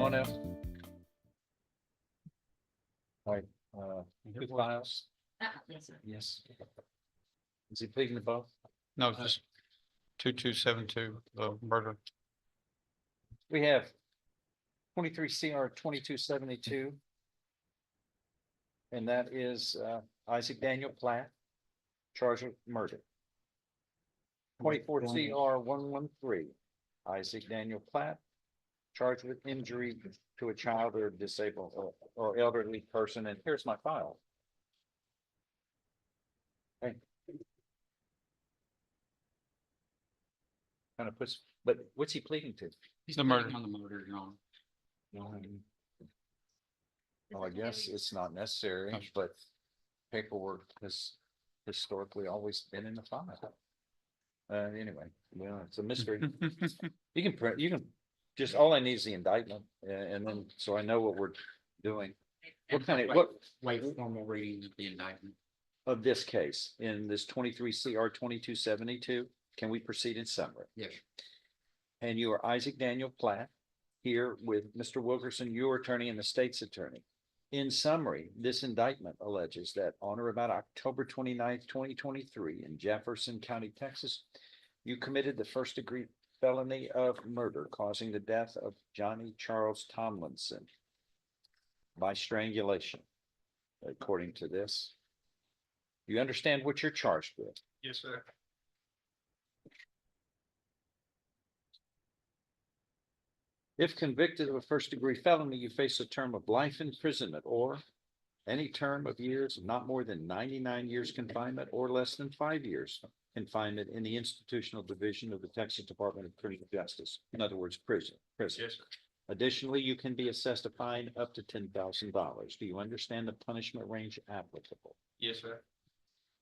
anyone else? All right, two files, Yes, sir. yes. Is he pleading to both? No, just 2272, murder. We have 23 CR 2272. And that is Isaac Daniel Platt, charged with murder. 24 CR 113, Isaac Daniel Platt, charged with injury to a child or disabled or elderly person. And here's my file. Hey. Kind of puts, but what's he pleading to? The murder. On the murder, Your Honor. Well, I guess it's not necessary, but paperwork has historically always been in the file. Anyway, well, it's a mystery. You can print, you can, just all I need is the indictment, and then, so I know what we're doing. What kind of, what Wait, formal reading of the indictment. of this case in this 23 CR 2272, can we proceed in summary? Yes. And you are Isaac Daniel Platt, here with Mr. Wilkerson, your attorney and the state's attorney. In summary, this indictment alleges that on or about October 29th, 2023 in Jefferson County, Texas, you committed the first degree felony of murder, causing the death of Johnny Charles Tomlinson by strangulation, according to this. You understand what you're charged with? Yes, sir. If convicted of a first degree felony, you face a term of life imprisonment or any term of years, not more than 99 years confinement or less than 5 years confinement in the institutional division of the Texas Department of Criminal Justice. In other words, prison. Yes, sir. Additionally, you can be assessed a fine up to $10,000. Do you understand the punishment range applicable? Yes, sir.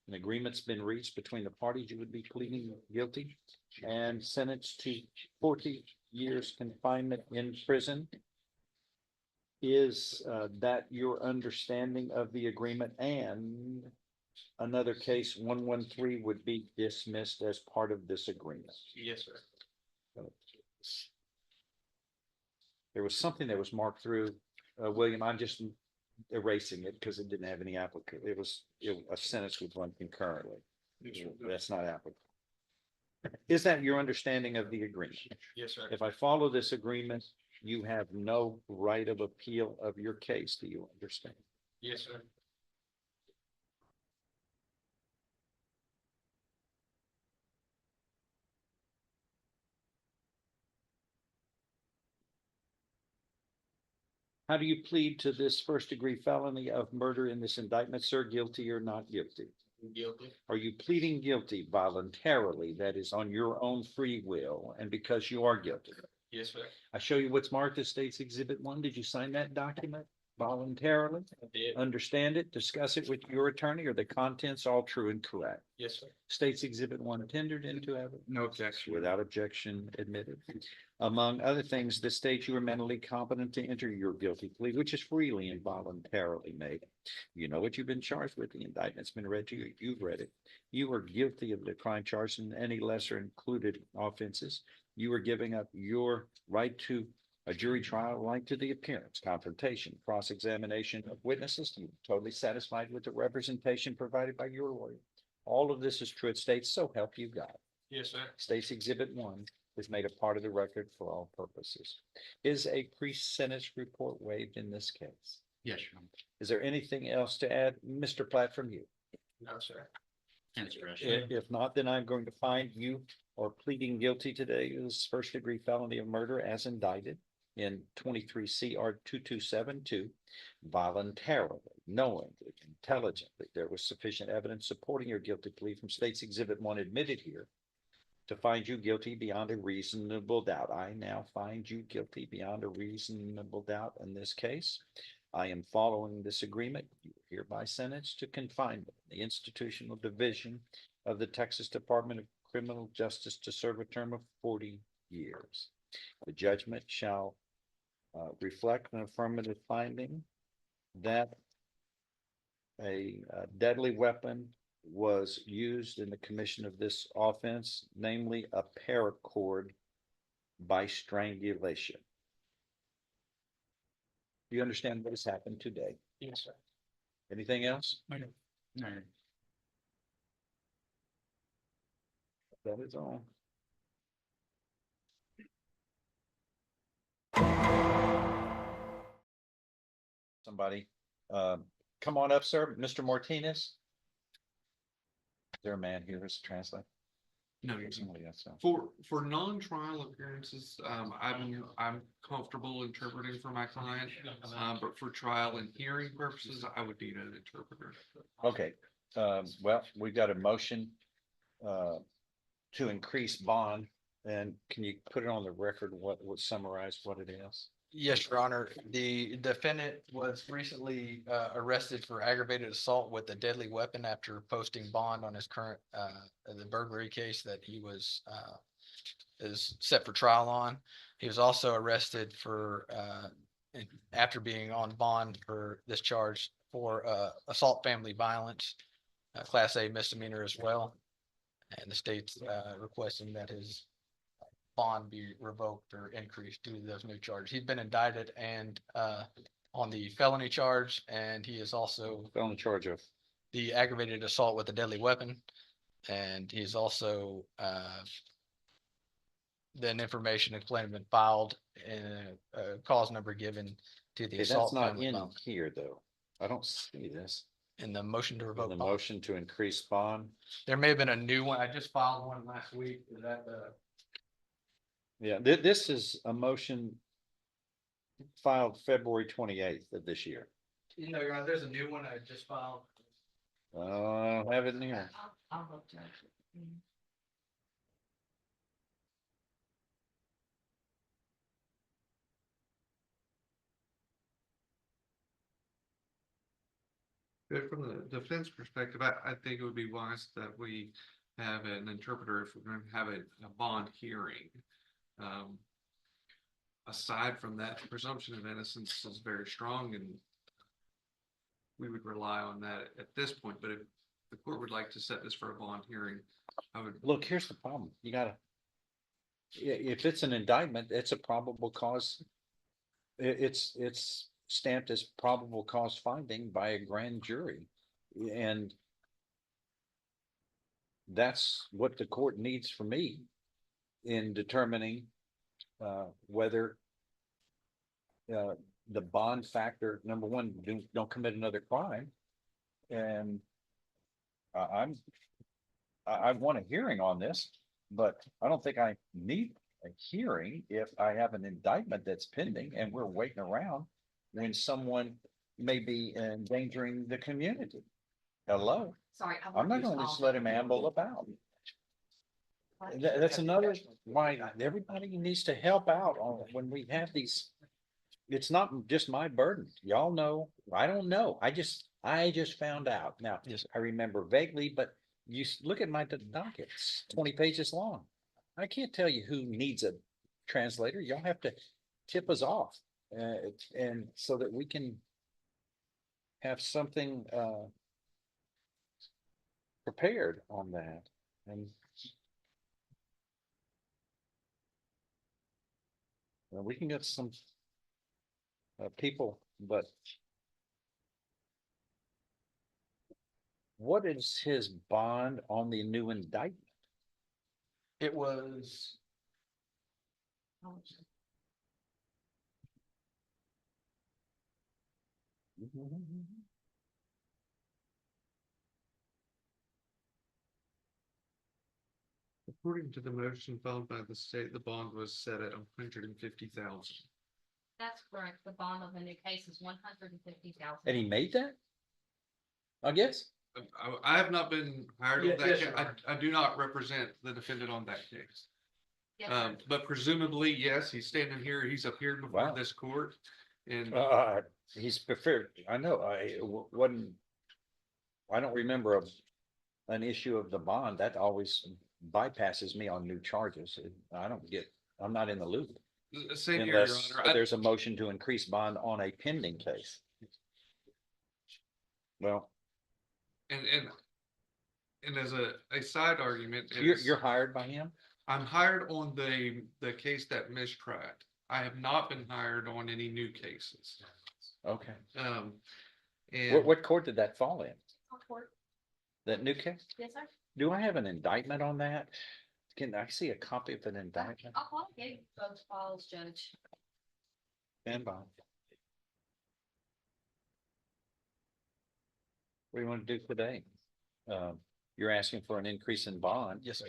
An agreement's been reached between the parties. You would be pleading guilty and sentenced to 40 years confinement in prison. Is that your understanding of the agreement? And another case 113 would be dismissed as part of this agreement. Yes, sir. There was something that was marked through, William, I'm just erasing it because it didn't have any applicant. It was a sentence would run concurrently. That's not applicable. Is that your understanding of the agreement? Yes, sir. If I follow this agreement, you have no right of appeal of your case. Do you understand? Yes, sir. How do you plead to this first degree felony of murder in this indictment, sir? Guilty or not guilty? Guilty. Are you pleading guilty voluntarily, that is on your own free will, and because you are guilty? Yes, sir. I show you what's marked as State's Exhibit 1. Did you sign that document voluntarily? I did. Understand it, discuss it with your attorney, or the contents all true and correct? Yes, sir. State's Exhibit 1 tendered into evidence. No objection. Without objection admitted. Among other things, this states you are mentally competent to enter your guilty plea, which is freely and voluntarily made. You know what you've been charged with. The indictment's been read to you. You've read it. You are guilty of the crime charged in any lesser included offenses. You are giving up your right to a jury trial, right to the appearance, confrontation, cross-examination of witnesses. You're totally satisfied with the representation provided by your lawyer. All of this is true. It states, so help you God. Yes, sir. State's Exhibit 1 is made a part of the record for all purposes. Is a pre-sentence report waived in this case? Yes, Your Honor. Is there anything else to add, Mr. Platt, from you? No, sir. That's correct. If not, then I'm going to find you are pleading guilty today to this first degree felony of murder as indicted in 23 CR 2272 voluntarily, knowingly, intelligently. There was sufficient evidence supporting your guilty plea from State's Exhibit 1 admitted here to find you guilty beyond a reasonable doubt. I now find you guilty beyond a reasonable doubt in this case. I am following this agreement. You are hereby sentenced to confinement in the institutional division of the Texas Department of Criminal Justice to serve a term of 40 years. The judgment shall reflect an affirmative finding that a deadly weapon was used in the commission of this offense, namely a paracord by strangulation. Do you understand what has happened today? Yes, sir. Anything else? No. That is all. Somebody, come on up, sir. Mr. Martinez. Is there a man here who's a translator? No, you're saying. Somebody else, so. For non-trial appearances, I'm comfortable interpreting for my client. But for trial and hearing purposes, I would need an interpreter. Okay, well, we've got a motion to increase bond. And can you put it on the record, what summarize what it is? Yes, Your Honor. The defendant was recently arrested for aggravated assault with a deadly weapon after posting bond on his current the burglary case that he was is set for trial on. He was also arrested for after being on bond for this charge for assault family violence, Class A misdemeanor as well. And the state's requesting that his bond be revoked or increased due to those new charges. He's been indicted and on the felony charge, and he is also Felony charge of, the aggravated assault with a deadly weapon. And he's also then information and claim been filed in a cause number given to the okay, that's assault not family in violence. here, though. I don't see this. In the motion to In revoke the bond. motion to increase bond. There may have been a new one. I just filed one last week. Is that the? Yeah, this is a motion filed February 28th of this year. You know, Your Honor, there's a new one I just filed. I don't have it in here. I'll look to it. But from the defense perspective, I think it would be wise that we have an interpreter if we're going to have a bond hearing. Aside from that, the presumption of innocence is very strong, and we would rely on that at this point. But if the court would like to set this for a bond hearing, I would. Look, here's the problem. You gotta, if it's an indictment, it's a probable cause. It's stamped as probable cause finding by a grand jury. And that's what the court needs from me in determining whether the bond factor, number one, don't commit another crime. And I want a hearing on this, but I don't think I need a hearing if I have an indictment that's pending and we're waiting around when someone may be endangering the community. Hello, Sorry. I'm not gonna just let him amble about. That's another, why everybody needs to help out on when we have these. It's not just my burden. Y'all know, I don't know. I just found out. Now, Yes. I remember vaguely, but look at my docket, it's 20 pages long. I can't tell you who needs a translator. Y'all have to tip us off. And so that we can have something prepared on that. And we can get some people, but what is his bond on the new indictment? It was, According to the motion filed by the state, the bond was set at 150,000. That's correct. The bond on the new case is 150,000. And he made that? I guess. I have not been hired on Yes, that. yes, case. Your Honor. I do not represent the defendant on that case. Yes, sir. But presumably, yes, he's standing here. He's appeared before Wow. this court. And He's preferred, I know, wasn't, I don't remember an issue of the bond. That always bypasses me on new charges. I don't get, I'm not in the loop. same here, Your Unless Honor. there's a motion to increase bond on a pending case. Well, And as a side argument, you're hired by him? I'm hired on the case that mistried. I have not been hired on any new cases. Okay. And What court did that fall in? Court. That new case? Yes, sir. Do I have an indictment on that? Can I see a copy of an indictment? I'll probably give those files, Judge. Stand by. What do you want to do today? You're asking for an increase in bond. Yes, sir.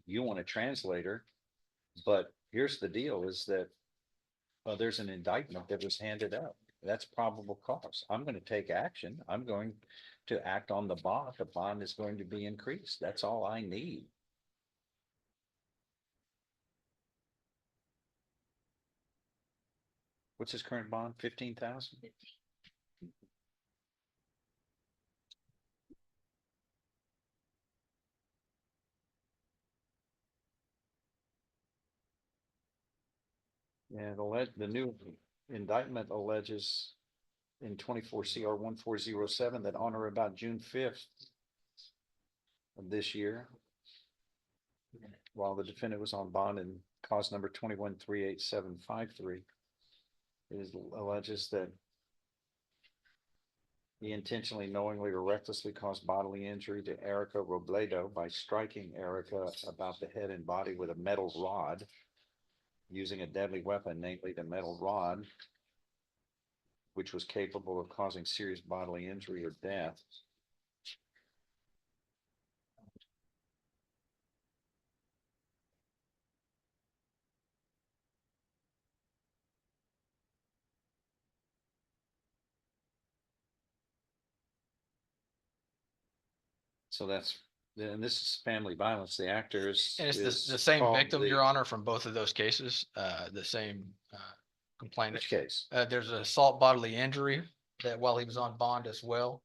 You want a translator, but here's the deal is that there's an indictment that was handed up. That's probable cause. I'm going to take action. I'm going to act on the bond. The bond is going to be increased. That's all I need. What's his current bond? 15,000? Yeah, the new indictment alleges in 24 CR 1407 that on or about June 5th of this year, while the defendant was on bond in cause number 21-38753, it alleges that he intentionally, knowingly, or recklessly caused bodily injury to Erica Robledo by striking Erica about the head and body with a metal rod, using a deadly weapon, namely the metal rod, which was capable of causing serious bodily injury or death. So that's, and this is family violence. The actors. And it's is the same called victim, the- Your Honor, from both of those cases, the same complainant. Which case? There's an assault bodily injury that while he was on bond as well,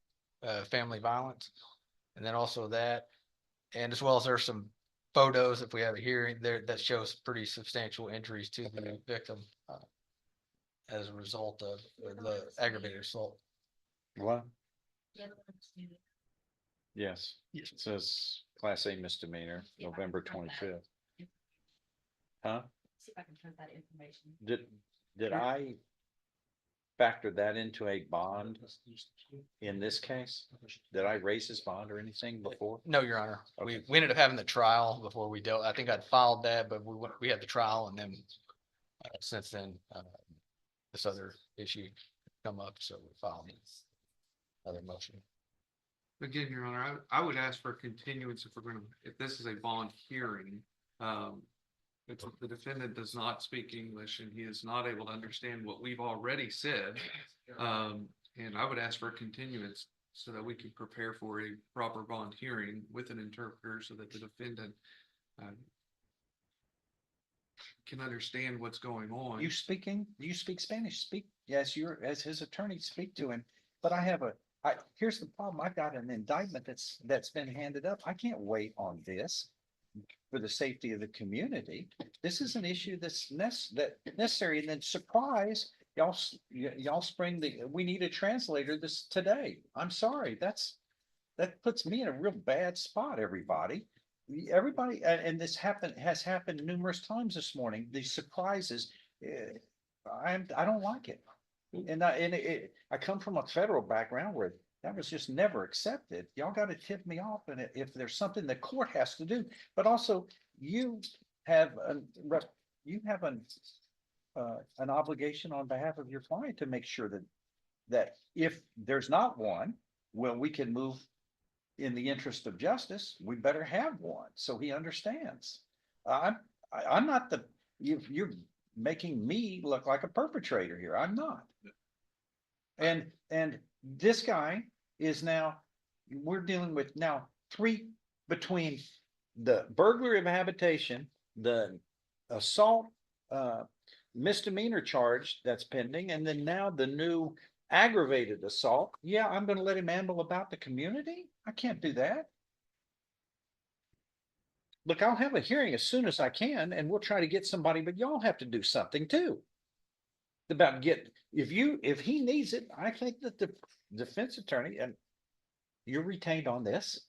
family violence. And then also that, and as well as there's some photos, if we have a hearing there, that shows pretty substantial injuries to the victim as a result of the aggravated assault. What? Yeah, Yes. Yes. It says Class A misdemeanor, See if I can November find that. 25th. Huh? See if I can find that information. Did I factor that into a bond in this case? Did I raise his bond or anything before? No, Your Honor. Okay. We ended up having the trial before we dealt, I think I'd filed that, but we had the trial and then since then, this other issue come up, so we filed another motion. again, Your Honor, I would ask for a continuance if we're gonna, if this is a bond hearing. If the defendant does not speak English and he is not able to understand what we've already said. And I would ask for a continuance so that we can prepare for a proper bond hearing with an interpreter so that the defendant can understand what's going on. You speak Spanish, yes, you're, as his attorney, speak to him, but here's the problem, I've got an indictment that's been handed up, I can't wait on this for the safety of the community. This is an issue that's necessary, and then surprise, y'all spring we need a translator this today. I'm sorry, that puts me in a real bad spot, everybody. And this has happened numerous times this morning, these surprises. I don't like it. And I come from a federal background where that was just never accepted. Y'all got to tip me off, and if there's something the court has to do, but also you have an obligation on behalf of your client to make sure that if there's not one, well, we can move in the interest of justice. We better have one so he understands. I'm not you're making me look like a perpetrator here. I'm not. And this guy is we're dealing with now between the burglary of habitation, the assault misdemeanor charge that's pending, and then now the new aggravated assault. Yeah, I'm going to let him amble about the community. I can't do that. Look, I'll have a hearing as soon as I can, and we'll try to get somebody, but y'all have to do something too. If he needs it, I think that the defense attorney, and you're retained on this.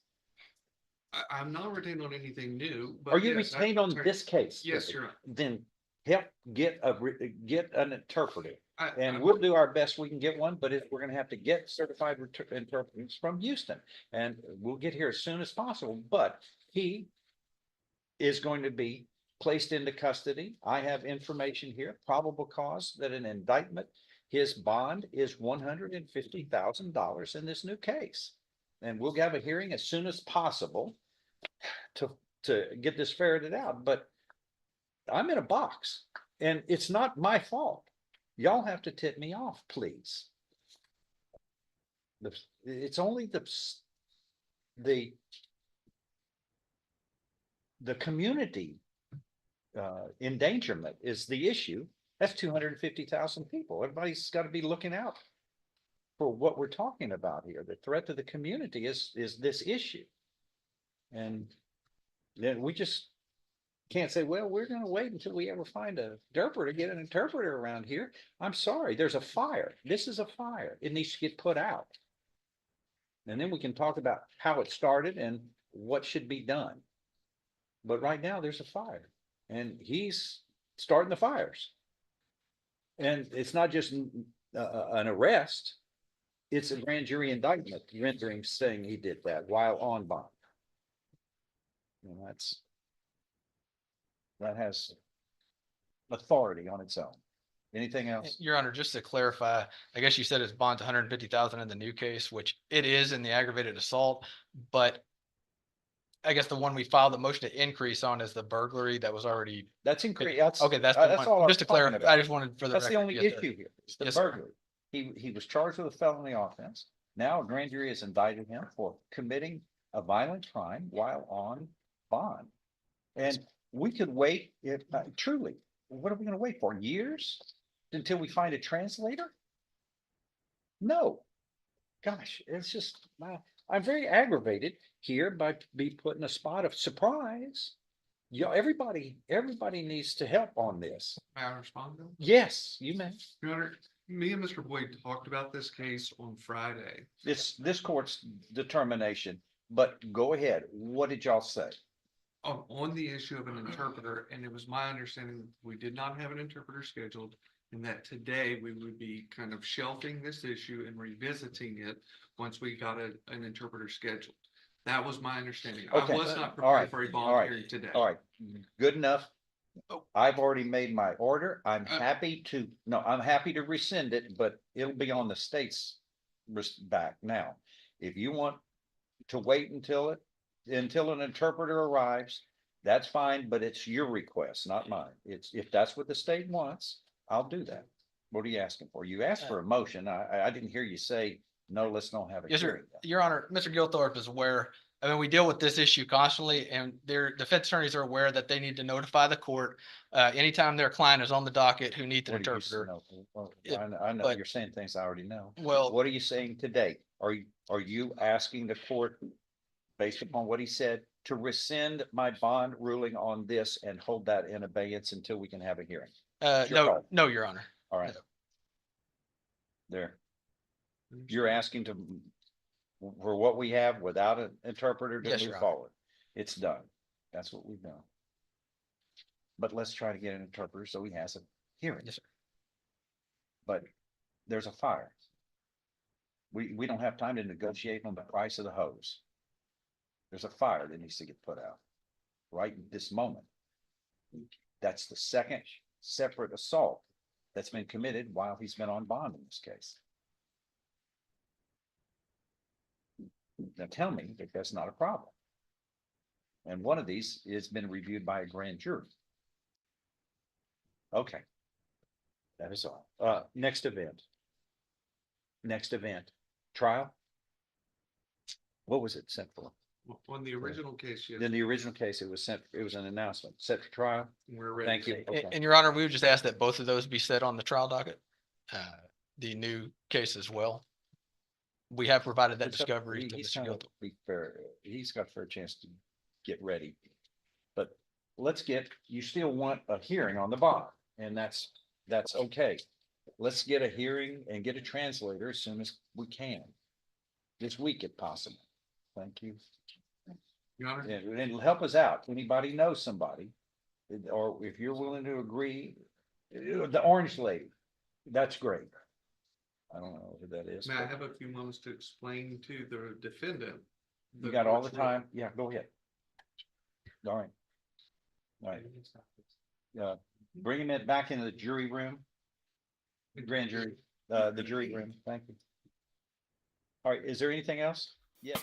I'm not retained on anything new, but. Are you yes, retained on this case? Yes, Your Honor. Then help get an interpreter. And we'll do our best we can get one, but if we're gonna have to get certified interpreters from Houston, and we'll get here as soon as possible, but he is going to be placed into custody. I have information here, probable cause that an indictment, his bond is $150,000 in this new case. And we'll have a hearing as soon as possible to get this ferreted out, but I'm in a box and it's not my fault. Y'all have to tip me off, please. It's only the community endangerment is the issue. That's 250,000 people. Everybody's got to be looking out for what we're talking about here. The threat to the community is this issue. And then we just can't say, well, we're going to wait until we ever find a interpreter, get an interpreter around here. I'm sorry, there's a fire. This is a fire. It needs to get put out. And then we can talk about how it started and what should be done. But right now there's a fire and he's starting the fires. And it's not just an arrest. It's a grand jury indictment rendering saying he did that while on bond. And that has authority on its own. Anything else? Your Honor, just to clarify, I guess you said his bond's 150,000 in the new case, which it is in the aggravated assault, but I guess the one we filed the motion to increase on is the burglary that was already, That's increased. okay, that's the all one. I'm Just to talking clarify, about. I just wanted for the That's the record. only Yes, sir. issue here. It's the Yes, sir. burglary. He was charged with a felony offense. Now a grand jury has indicted him for committing a violent crime while on bond. And we could wait if truly, what are we going to wait for? Years until we find a translator? No. Gosh, it's just, I'm very aggravated here by be put in a spot of surprise. You know, everybody needs to help on this. May I respond to? Yes, you may. Your Honor, me and Mr. Boyd talked about this case on Friday. It's this court's determination, but go ahead. What did y'all say? On the issue of an interpreter, and it was my understanding we did not have an interpreter scheduled, and that today we would be kind of shelving this issue and revisiting it once we got an interpreter scheduled. That was my understanding. Okay. I was not All right. prepared for a All bond right. hearing today. All right, good enough. Oh. I've already made my order. I'm Uh, happy to rescind it, but it'll be on the state's back now. If you want to wait until an interpreter arrives, that's fine, but it's your request, not mine. If that's what the state wants, I'll do that. What are you asking for? You asked for a motion. I didn't hear you say, no, let's not have a Yes, hearing. sir. Your Honor, Mr. Gilthorpe is aware. I mean, we deal with this issue constantly and their defense attorneys are aware that they need to notify the court anytime their client is on the docket who needs an What do you interpreter. know? Well, It- I know but- you're saying things I already know. Well, What are you saying today? Are you asking the court, based upon what he said, to rescind my bond ruling on this and hold that in abeyance until we can have a hearing? your no, call. no, Your Honor. All right. No. There, you're asking for what we have without an interpreter to Yes, move Your Honor. forward. It's done. That's what we've done. But let's try to get an interpreter so he has a hearing. Yes, sir. But there's a fire. We don't have time to negotiate on the price of the hose. There's a fire that needs to get put out right this moment. That's the second separate assault that's been committed while he's been on bond in this case. Now tell me that that's not a problem. And one of these has been reviewed by a grand jury. Okay. That is all. Next event. Trial. What was it sent for? On the original case, yes, In the original case, it was an announcement, set for trial. we're ready. Thank to you. take- Okay. And Your Honor, we would just ask that both of those be set on the trial docket. The new case as well. We have provided that It's up- discovery to he's Mr. kind of Gilthorpe. be fair. He's got a fair chance to get ready. But you still want a hearing on the bond, and that's okay. Let's get a hearing and get a translator as soon as we can. This week if possible. Thank you. Your Honor, And it'll help us out. Anybody knows somebody, or if you're willing to agree, the orange lady, That's great. I don't know who that is. May I but have a few moments to explain to the defendant? You got all the court's ruling? time? Yeah, go ahead. All right. All right. Bring him back into the jury room. Grand jury, the jury room. Thank you. All right, is there anything else? Yeah.